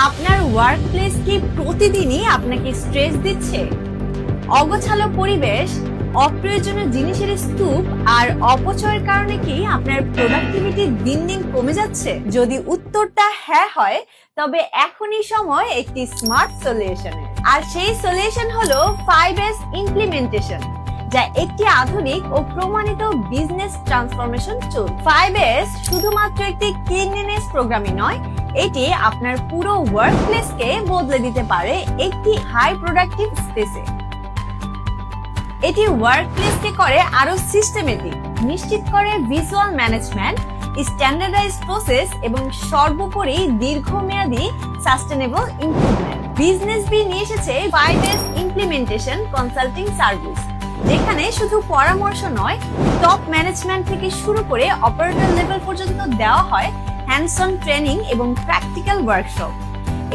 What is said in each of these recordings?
আপনার work place কি প্রতিদিনই আপনাকে স্ট্রেস দিচ্ছে? অগোছালো পরিবেশ, অপ্রয়োজনীয় জিনিসের স্তূপ আর অপচয়ের কারণে কি আপনার প্রোডাক্টিভিটি দিন দিন কমে যাচ্ছে? যদি উত্তরটা হ্যাঁ হয়, তবে এখনই সময় একটি স্মার্ট সলিউশনের। আর সেই সলিউশন হলো 5S ইমপ্লিমেন্টেশন, যা একটি আধুনিক ও প্রমাণিত বিজনেস ট্রান্সফরমেশন টুল। 5S শুধুমাত্র একটি ক্লিনলিনেস প্রোগ্রামই নয়, এটি আপনার পুরো ওয়ার্ক প্লেসকে বদলে দিতে পারে একটি হাই প্রোডাক্টিভ স্পেসে। এটি ওয়ার্ক প্লেসকে করে আরো সিস্টেমেটিক, নিশ্চিত করে ভিজুয়াল ম্যানেজমেন্ট, স্ট্যান্ডার্ডাইজ প্রসেস এবং সর্বোপরি দীর্ঘমেয়াদী সাস্টেনেবল ইমপ্রুভমেন্ট। বিজনেস বি নিয়ে এসেছে 5S ইমপ্লিমেন্টেশন কনসাল্টিং সার্ভিস, যেখানে শুধু পরামর্শ নয়, টপ ম্যানেজমেন্ট থেকে শুরু করে অপারেটর লেভেল পর্যন্ত দেওয়া হয় হ্যান্ডস অন ট্রেনিং এবং প্র্যাকটিক্যাল ওয়ার্কশপ।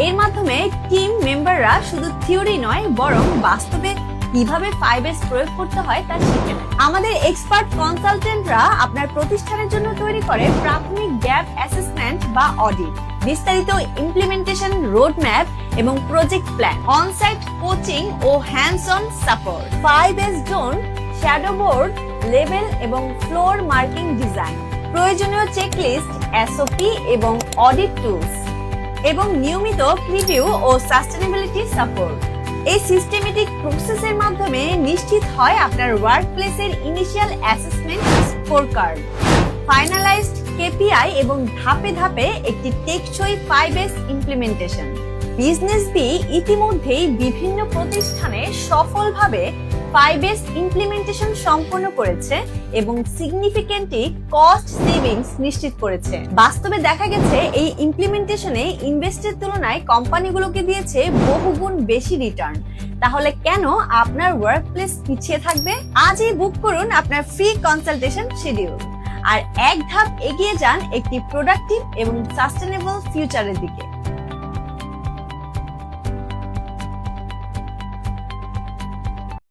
এর মাধ্যমে টিম মেম্বাররা শুধু থিওরি নয়, বরং বাস্তবে কিভাবে 5S প্রয়োগ করতে হয় তা শিখে নেয়। আমাদের এক্সপার্ট কনসালটেন্টরা আপনার প্রতিষ্ঠানের জন্য তৈরি করে প্রাথমিক গ্যাপ অ্যাসেসমেন্ট বা অডিট, বিস্তারিত ইমপ্লিমেন্টেশন রোডম্যাপ এবং প্রজেক্ট প্ল্যান, অনসাইট কোচিং ও hands on support. 5S zone, shadow board, label এবং ফ্লোর মার্কিং ডিজাইন, প্রয়োজনীয় চেকলিস্ট, এসওপি এবং অডিট টুলস, এবং নিয়মিত প্রিভিউ ও সাস্টেনেবিলিটি সাপোর্ট। এই সিস্টেমেটিক প্রসেসের মাধ্যমে নিশ্চিত হয় আপনার ওয়ার্ক প্লেসের initial assessment scorecard, finalised KPI এবং ধাপে ধাপে একটি টেকসই 5S ইমপ্লিমেন্টেশন। বিজনেস বি ইতিমধ্যেই বিভিন্ন প্রতিষ্ঠানে সফলভাবে 5S ইমপ্লিমেন্টেশন সম্পন্ন করেছে এবং সিগনিফিকেন্টলি কস্ট সেভিংস নিশ্চিত করেছে। বাস্তবে দেখা গেছে এই ইমপ্লিমেন্টেশনে ইনভেস্টের তুলনায় কোম্পানিগুলোকে দিয়েছে বহুগুণ বেশি রিটার্ন। তাহলে কেন আপনার ওয়ার্ক প্লেস পিছিয়ে থাকবে? আজই বুক করুন আপনার ফ্রি কনসালটেশন শিডিউল আর এক ধাপ এগিয়ে যান একটি প্রোডাক্টিভ এবং সাস্টেনেবল ফিউচারের দিকে।